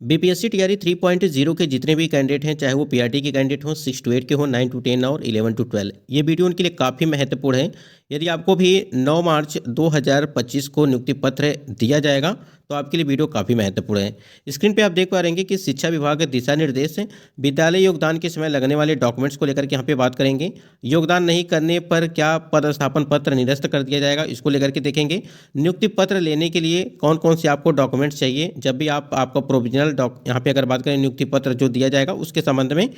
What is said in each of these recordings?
BPSC TRE 3.0 के जितने भी कैंडिडेट हैं, चाहे वो पीआरटी के कैंडिडेट हों, 6 to 8 के हों, 9 to 10 और 11 to 12, ये वीडियो उनके लिए काफ़ी महत्वपूर्ण है। यदि आपको भी 9 मार्च 2025 को नियुक्ति पत्र दिया जाएगा तो आपके लिए वीडियो काफ़ी महत्वपूर्ण है। स्क्रीन पे आप देख पा रहे हैं कि शिक्षा विभाग के दिशा निर्देश हैं। विद्यालय योगदान के समय लगने वाले डॉक्यूमेंट्स को लेकर के यहाँ पे बात करेंगे। योगदान नहीं करने पर क्या पदस्थापन पत्र निरस्त कर दिया जाएगा, इसको लेकर के देखेंगे। नियुक्ति पत्र लेने के लिए कौन कौन से आपको डॉक्यूमेंट्स चाहिए, जब भी आपका प्रोविजनल यहाँ पे अगर बात करें नियुक्ति पत्र जो दिया जाएगा उसके संबंध में,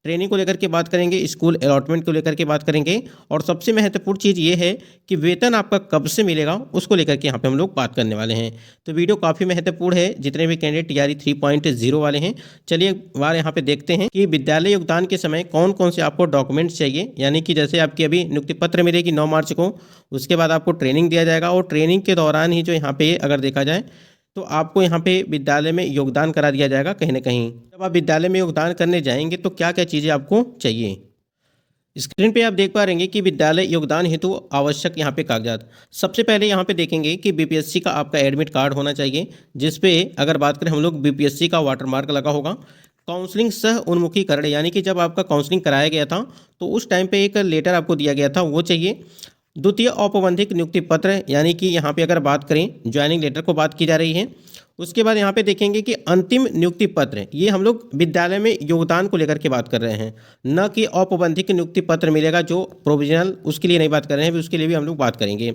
ट्रेनिंग को लेकर के बात करेंगे, स्कूल अलॉटमेंट को लेकर के बात करेंगे, और सबसे महत्वपूर्ण चीज़ ये है कि वेतन आपका कब से मिलेगा उसको लेकर के यहाँ पे हम लोग बात करने वाले हैं। तो वीडियो काफ़ी महत्वपूर्ण है जितने भी कैंडिडेट टीआरई 3.0 वाले हैं। चलिए एक बार यहाँ पे देखते हैं कि विद्यालय योगदान के समय कौन कौन से आपको डॉक्यूमेंट्स चाहिए। यानी कि जैसे आपकी अभी नियुक्ति पत्र मिलेगी 9 मार्च को, उसके बाद आपको ट्रेनिंग दिया जाएगा और ट्रेनिंग के दौरान ही जो यहाँ पे अगर देखा जाए तो आपको यहाँ पे विद्यालय में योगदान करा दिया जाएगा कहीं ना कहीं। जब आप विद्यालय में योगदान करने जाएंगे तो क्या क्या चीज़ें आपको चाहिए। स्क्रीन पे आप देख पा रहे हैं कि विद्यालय योगदान हेतु आवश्यक यहाँ पे कागजात। सबसे पहले यहाँ पे देखेंगे कि बीपीएससी का आपका एडमिट कार्ड होना चाहिए, जिसपे अगर बात करें हम लोग बीपीएससी का वाटरमार्क लगा होगा। काउंसलिंग सह उन्मुखीकरण, यानी कि जब आपका काउंसलिंग कराया गया था तो उस टाइम पे एक लेटर आपको दिया गया था, वो चाहिए। द्वितीय औपबंधिक नियुक्ति पत्र, यानी कि यहाँ पे अगर बात करें ज्वाइनिंग लेटर को बात की जा रही है। उसके बाद यहाँ पे देखेंगे कि अंतिम नियुक्ति पत्र, ये हम लोग विद्यालय में योगदान को लेकर के बात कर रहे हैं, न कि औपबंधिक नियुक्ति पत्र मिलेगा जो प्रोविजनल, उसके लिए नहीं बात कर रहे हैं, उसके लिए भी हम लोग बात करेंगे।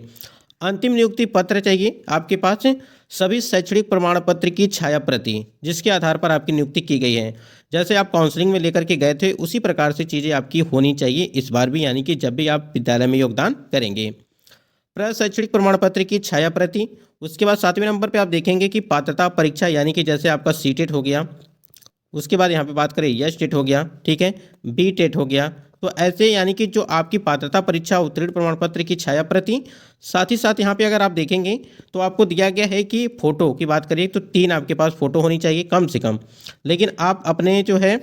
अंतिम नियुक्ति पत्र चाहिए आपके पास सभी शैक्षणिक प्रमाण पत्र की छाया प्रति, जिसके आधार पर आपकी नियुक्ति की गई है। जैसे आप काउंसलिंग में लेकर के गए थे उसी प्रकार से चीज़ें आपकी होनी चाहिए इस बार भी, यानी कि जब भी आप विद्यालय में योगदान करेंगे। शैक्षणिक प्रमाण पत्र की छाया प्रति। उसके बाद 7वें नंबर पे आप देखेंगे कि पात्रता परीक्षा, यानी कि जैसे आपका सी टेट हो गया, उसके बाद यहाँ पे बात करें यस टेट हो गया, ठीक है, बी टेट हो गया। तो ऐसे यानी कि जो आपकी पात्रता परीक्षा उत्तीर्ण प्रमाण पत्र की छाया प्रति, साथ ही साथ यहाँ पे अगर आप देखेंगे तो आपको दिया गया है कि फ़ोटो की बात करिए तो 3 आपके पास फ़ोटो होनी चाहिए कम से कम, लेकिन आप अपने जो है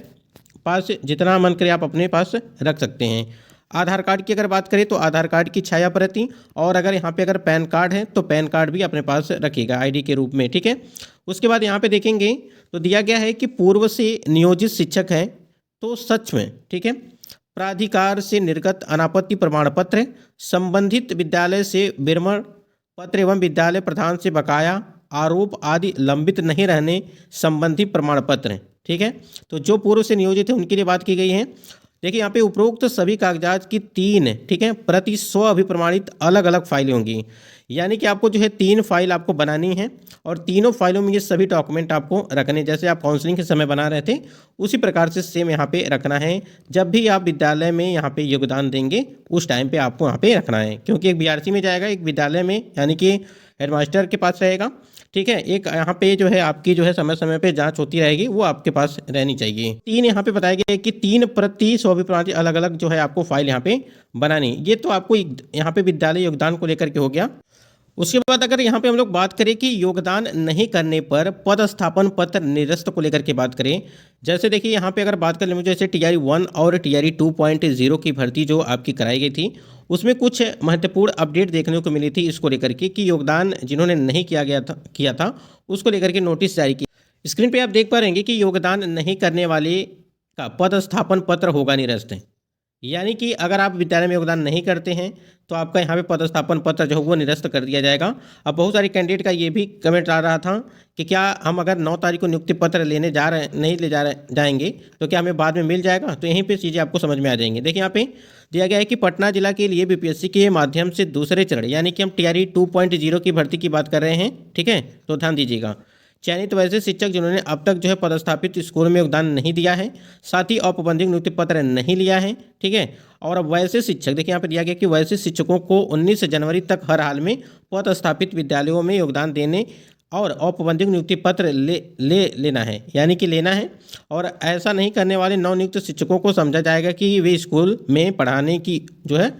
पास जितना मन करे आप अपने पास रख सकते हैं। आधार कार्ड की अगर बात करें तो आधार कार्ड की छाया प्रति, और अगर यहाँ पे अगर पैन कार्ड है तो पैन कार्ड भी अपने पास रखिएगा आईडी के रूप में, ठीक है। उसके बाद यहाँ पे देखेंगे तो दिया गया है कि पूर्व से नियोजित शिक्षक हैं तो सच में, ठीक है, प्राधिकार से निर्गत अनापत्ति प्रमाण पत्र, संबंधित विद्यालय से विरमण पत्र एवं विद्यालय प्रधान से बकाया आरोप आदि लंबित नहीं रहने संबंधी प्रमाण पत्र, ठीक है। तो जो पूर्व से नियोजित है उनके लिए बात की गई है। देखिए यहाँ पे उपरोक्त सभी कागजात की 3, ठीक है, प्रति 100 अभिप्रमाणित अलग अलग फाइलें होंगी। यानी कि आपको जो है 3 फाइल आपको बनानी है और तीनों फाइलों में ये सभी डॉक्यूमेंट आपको रखने, जैसे आप काउंसलिंग के समय बना रहे थे उसी प्रकार से सेम यहाँ पे रखना है। जब भी आप विद्यालय में यहाँ पे योगदान देंगे उस टाइम पे आपको यहाँ पे रखना है, क्योंकि एक बीआरसी में जाएगा, एक विद्यालय में यानी कि हेडमास्टर के पास रहेगा, ठीक है। एक यहाँ पे जो है आपकी जो है समय समय पे जांच होती रहेगी, वो आपके पास रहनी चाहिए। 3 यहाँ पे बताया गया है कि 3 प्रति 100 अभिप्रमाणित अलग अलग जो है आपको फाइल यहाँ पे बनानी। ये तो आपको यहाँ पे विद्यालय योगदान को लेकर के हो गया। उसके बाद अगर यहाँ पे हम लोग बात करें कि योगदान नहीं करने पर पदस्थापन पत्र निरस्त को लेकर के बात करें, जैसे देखिए यहाँ पे अगर बात कर लें, जैसे टीआरई 1 और टीआरई 2.0 की भर्ती जो आपकी कराई गई थी उसमें कुछ महत्वपूर्ण अपडेट देखने को मिली थी इसको लेकर के कि योगदान जिन्होंने नहीं किया था उसको लेकर के नोटिस जारी किया। स्क्रीन पे आप देख पा रहे हैं कि योगदान नहीं करने वाले का पदस्थापन पत्र होगा निरस्त। यानी कि अगर आप विद्यालय में योगदान नहीं करते हैं तो आपका यहाँ पे पदस्थापन पत्र जो है वो निरस्त कर दिया जाएगा। अब बहुत सारे कैंडिडेट का ये भी कमेंट आ रहा था कि क्या हम अगर 9 तारीख को नियुक्ति पत्र लेने जा रहे नहीं ले जाएंगे तो क्या हमें बाद में मिल जाएगा। तो यहीं पे चीज़ें आपको समझ में आ जाएंगी। देखिए यहाँ पे दिया गया है कि पटना जिला के लिए बीपीएससी के माध्यम से दूसरे चरण, यानी कि हम टीआरई 2.0 की भर्ती की बात कर रहे हैं, ठीक है, तो ध्यान दीजिएगा। चयनित वैसे शिक्षक जिन्होंने अब तक जो है पदस्थापित स्कूल में योगदान नहीं दिया है, साथ ही औपबंधिक नियुक्ति पत्र नहीं लिया है, ठीक है। और अब वैसे शिक्षक, देखिए यहाँ पर दिया गया कि वैसे शिक्षकों को 19 जनवरी तक हर हाल में पदस्थापित विद्यालयों में योगदान देने और औपबंधिक नियुक्ति पत्र लेना है, यानी कि लेना है। और ऐसा नहीं करने वाले नवनियुक्त शिक्षकों को समझा जाएगा कि वे स्कूल में पढ़ाने की जो है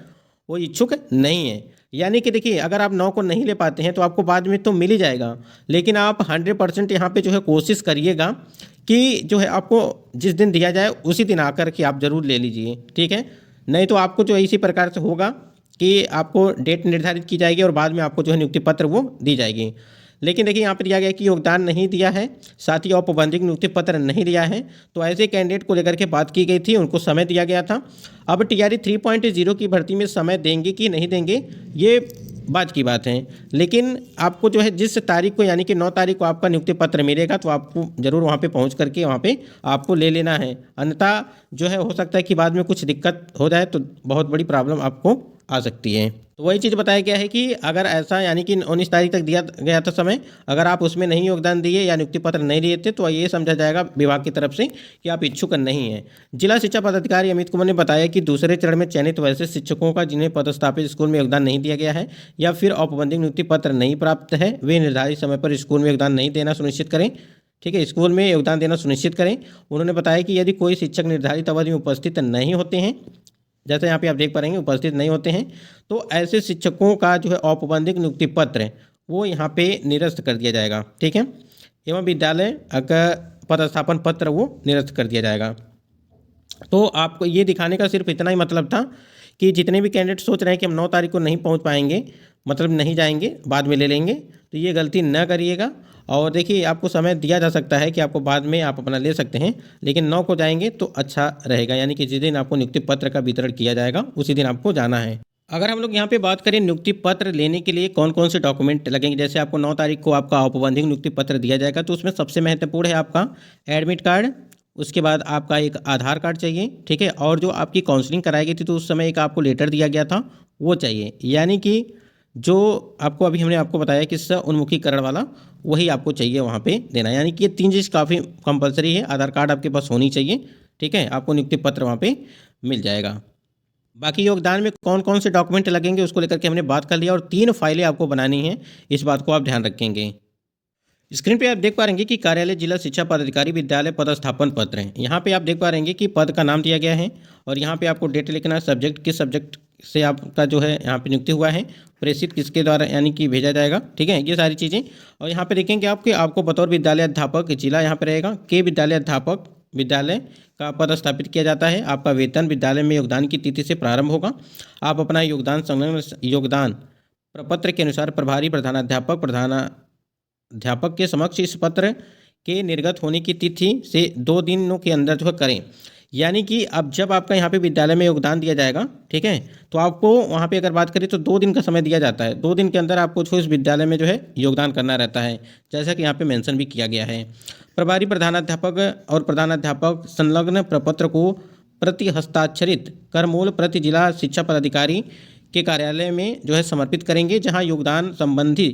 वो इच्छुक नहीं है। यानी कि देखिए अगर आप 9 को नहीं ले पाते हैं तो आपको बाद में तो मिल ही जाएगा, लेकिन आप 100% यहाँ पे जो है कोशिश करिएगा कि जो है आपको जिस दिन दिया जाए उसी दिन आकर के आप ज़रूर ले लीजिए, ठीक है। नहीं तो आपको जो इसी प्रकार से होगा कि आपको डेट निर्धारित की जाएगी और बाद में आपको जो है नियुक्ति पत्र वो दी जाएगी। लेकिन देखिए यहाँ पर दिया गया कि योगदान नहीं दिया है, साथ ही औपबंधिक नियुक्ति पत्र नहीं दिया है, तो ऐसे कैंडिडेट को लेकर के बात की गई थी, उनको समय दिया गया था। अब टीआरई 3.0 की भर्ती में समय देंगे कि नहीं देंगे, ये बात की बात है। लेकिन आपको जो है जिस तारीख को यानी कि 9 तारीख को आपका नियुक्ति पत्र मिलेगा तो आपको ज़रूर वहाँ पे पहुँच करके वहाँ पे आपको ले लेना है, अन्यथा जो है हो सकता है कि बाद में कुछ दिक्कत हो जाए तो बहुत बड़ी प्रॉब्लम आपको आ सकती है। तो वही चीज़ बताया गया है कि अगर ऐसा यानी कि 19 तारीख तक दिया गया था समय, अगर आप उसमें नहीं योगदान दिए या नियुक्ति पत्र नहीं दिए थे तो ये समझा जाएगा विभाग की तरफ से कि आप इच्छुक नहीं हैं। जिला शिक्षा पदाधिकारी अमित कुमार ने बताया कि दूसरे चरण में चयनित वैसे शिक्षकों का जिन्हें पदस्थापित स्कूल में योगदान नहीं दिया गया है या फिर औपबंधिक नियुक्ति पत्र नहीं प्राप्त है, वे निर्धारित समय पर स्कूल में योगदान नहीं देना सुनिश्चित करें। ठीक है, स्कूल में योगदान देना सुनिश्चित करें। उन्होंने बताया कि यदि कोई शिक्षक निर्धारित अवधि में उपस्थित नहीं होते हैं, जैसे यहाँ पे आप देख पा रहे हैं उपस्थित नहीं होते हैं, तो ऐसे शिक्षकों का जो है औपबंधिक नियुक्ति पत्र वो यहाँ पे निरस्त कर दिया जाएगा। ठीक है, एवं विद्यालय का पदस्थापन पत्र वो निरस्त कर दिया जाएगा। तो आपको ये दिखाने का सिर्फ इतना ही मतलब था कि जितने भी कैंडिडेट सोच रहे हैं कि हम 9 तारीख को नहीं पहुँच पाएंगे, मतलब नहीं जाएंगे, बाद में ले लेंगे, तो ये गलती न करिएगा। और देखिए आपको समय दिया जा सकता है कि आपको बाद में आप अपना ले सकते हैं, लेकिन 9 को जाएंगे तो अच्छा रहेगा, यानी कि जिस दिन आपको नियुक्ति पत्र का वितरण किया जाएगा उसी दिन आपको जाना है। अगर हम लोग यहाँ पे बात करें नियुक्ति पत्र लेने के लिए कौन कौन से डॉक्यूमेंट लगेंगे, जैसे आपको 9 तारीख को आपका औपबंधिक नियुक्ति पत्र दिया जाएगा, तो उसमें सबसे महत्वपूर्ण है आपका एडमिट कार्ड, उसके बाद आपका एक आधार कार्ड चाहिए। ठीक है, और जो आपकी काउंसलिंग कराई गई थी तो उस समय एक आपको लेटर दिया गया था वो चाहिए, यानी कि जो आपको अभी हमने आपको बताया कि उन्मुखीकरण वाला वही आपको चाहिए वहाँ पे देना, यानी कि ये 3 चीज़ काफ़ी कंपलसरी है। आधार कार्ड आपके पास होनी चाहिए। ठीक है, आपको नियुक्ति पत्र वहाँ पे मिल जाएगा। बाकी योगदान में कौन कौन से डॉक्यूमेंट लगेंगे उसको लेकर के हमने बात कर लिया, और 3 फाइलें आपको बनानी हैं, इस बात को आप ध्यान रखेंगे। स्क्रीन पे आप देख पा रहेंगे कि कार्यालय जिला शिक्षा पदाधिकारी विद्यालय पदस्थापन पत्र है। यहाँ पे आप देख पा रहेंगे कि पद का नाम दिया गया है और यहाँ पे आपको डेट लिखना है, सब्जेक्ट किस सब्जेक्ट से आपका जो है यहाँ पे नियुक्ति हुआ है, प्रेषित किसके द्वारा यानी कि भेजा जाएगा। ठीक है, ये सारी चीज़ें। और यहाँ पे देखेंगे आपको बतौर विद्यालय अध्यापक जिला यहाँ पे रहेगा के विद्यालय अध्यापक विद्यालय का पद स्थापित किया जाता है। आपका वेतन विद्यालय में योगदान की तिथि से प्रारंभ होगा। आप अपना योगदान संलग्न योगदान प्रपत्र के अनुसार प्रभारी प्रधानाध्यापक के समक्ष इस पत्र के निर्गत होने की तिथि से 2 दिनों के अंदर जो है करें। यानी कि अब जब आपका यहाँ पे विद्यालय में योगदान दिया जाएगा, ठीक है, तो आपको वहाँ पे अगर बात करें तो 2 दिन का समय दिया जाता है। 2 दिन के अंदर आपको जो इस विद्यालय में जो है योगदान करना रहता है, जैसा कि यहाँ पे मेंशन भी किया गया है। प्रभारी प्रधानाध्यापक और प्रधानाध्यापक संलग्न प्रपत्र को प्रति हस्ताक्षरित कर मूल प्रति जिला शिक्षा पदाधिकारी के कार्यालय में जो है समर्पित करेंगे, जहाँ योगदान संबंधी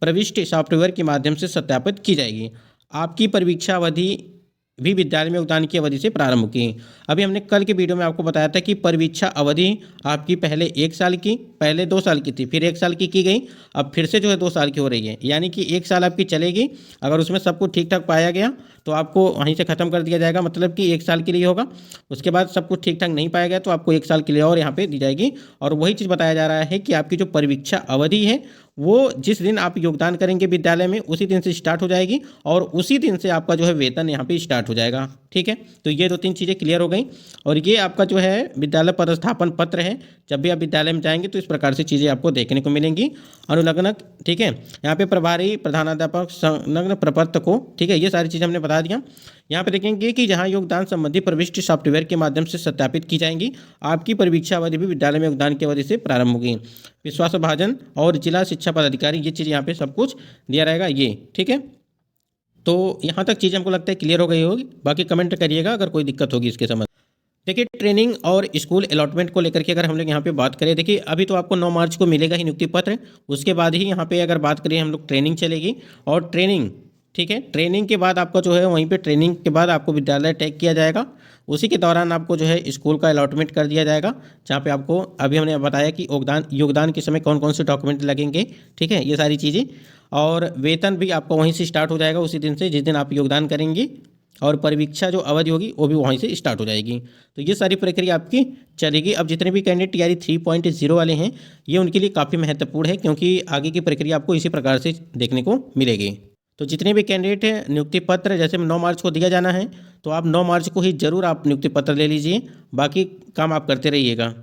प्रविष्टि सॉफ्टवेयर के माध्यम से सत्यापित की जाएगी। आपकी परीक्षा अवधि भी विद्यालय में योगदान की अवधि से प्रारंभ होगी। अभी हमने कल के वीडियो में आपको बताया था कि परीक्षा अवधि आपकी पहले 1 साल की, पहले 2 साल की थी, फिर 1 साल की गई, अब फिर से जो है 2 साल की हो रही है। यानी कि 1 साल आपकी चलेगी, अगर उसमें सब कुछ ठीक ठाक पाया गया तो आपको वहीं से ख़त्म कर दिया जाएगा, मतलब कि 1 साल के लिए होगा। उसके बाद सब कुछ ठीक ठाक नहीं पाया गया तो आपको 1 साल के लिए और यहाँ पे दी जाएगी। और वही चीज़ बताया जा रहा है कि आपकी जो परीक्षा अवधि है वो जिस दिन आप योगदान करेंगे विद्यालय में उसी दिन से स्टार्ट हो जाएगी और उसी दिन से आपका जो है वेतन यहाँ पे स्टार्ट हो जाएगा। ठीक है, तो ये 2-3 चीज़ें क्लियर हो गई। और ये आपका जो है विद्यालय पदस्थापन पत्र है। जब भी आप विद्यालय में जाएंगे तो इस प्रकार से चीज़ें आपको देखने को मिलेंगी। अनुलग्नक, ठीक है, यहाँ पे प्रभारी प्रधानाध्यापक संलग्न प्रपत्र को, ठीक है, ये सारी चीज़ें हमने बता दिया। यहाँ पे देखेंगे कि जहाँ योगदान संबंधी प्रविष्टि सॉफ्टवेयर के माध्यम से सत्यापित की जाएंगी। आपकी परीक्षा अवधि भी विद्यालय में योगदान की अवधि से प्रारंभ होगी। विश्वास भाजन और जिला शिक्षा पदाधिकारी, ये चीज़ यहाँ पे सब कुछ दिया रहेगा ये। ठीक है, तो यहाँ तक चीज़ हमको लगता है क्लियर हो गई होगी। बाकी कमेंट करिएगा अगर कोई दिक्कत होगी इसके संबंध। देखिए ट्रेनिंग और स्कूल अलॉटमेंट को लेकर के अगर हम लोग यहाँ पे बात करें, देखिए अभी तो आपको 9 मार्च को मिलेगा ही नियुक्ति पत्र, उसके बाद ही यहाँ पे अगर बात करें हम लोग ट्रेनिंग चलेगी। और ट्रेनिंग, ठीक है, ट्रेनिंग के बाद आपका जो है वहीं पे ट्रेनिंग के बाद आपको विद्यालय टैग किया जाएगा। उसी के दौरान आपको जो है स्कूल का अलॉटमेंट कर दिया जाएगा, जहाँ पे आपको अभी हमने बताया कि योगदान के समय कौन कौन से डॉक्यूमेंट लगेंगे। ठीक है, ये सारी चीज़ें। और वेतन भी आपका वहीं से स्टार्ट हो जाएगा उसी दिन से जिस दिन आप योगदान करेंगे। और परीक्षा जो अवधि होगी वो भी वहीं से स्टार्ट हो जाएगी। तो ये सारी प्रक्रिया आपकी चलेगी। अब जितने भी कैंडिडेट टीआरई 3.0 वाले हैं ये उनके लिए काफ़ी महत्वपूर्ण है, क्योंकि आगे की प्रक्रिया आपको इसी प्रकार से देखने को मिलेगी। तो जितने भी कैंडिडेट हैं नियुक्ति पत्र जैसे 9 मार्च को दिया जाना है, तो आप 9 मार्च को ही ज़रूर आप नियुक्ति पत्र ले लीजिए, बाकी काम आप करते रहिएगा।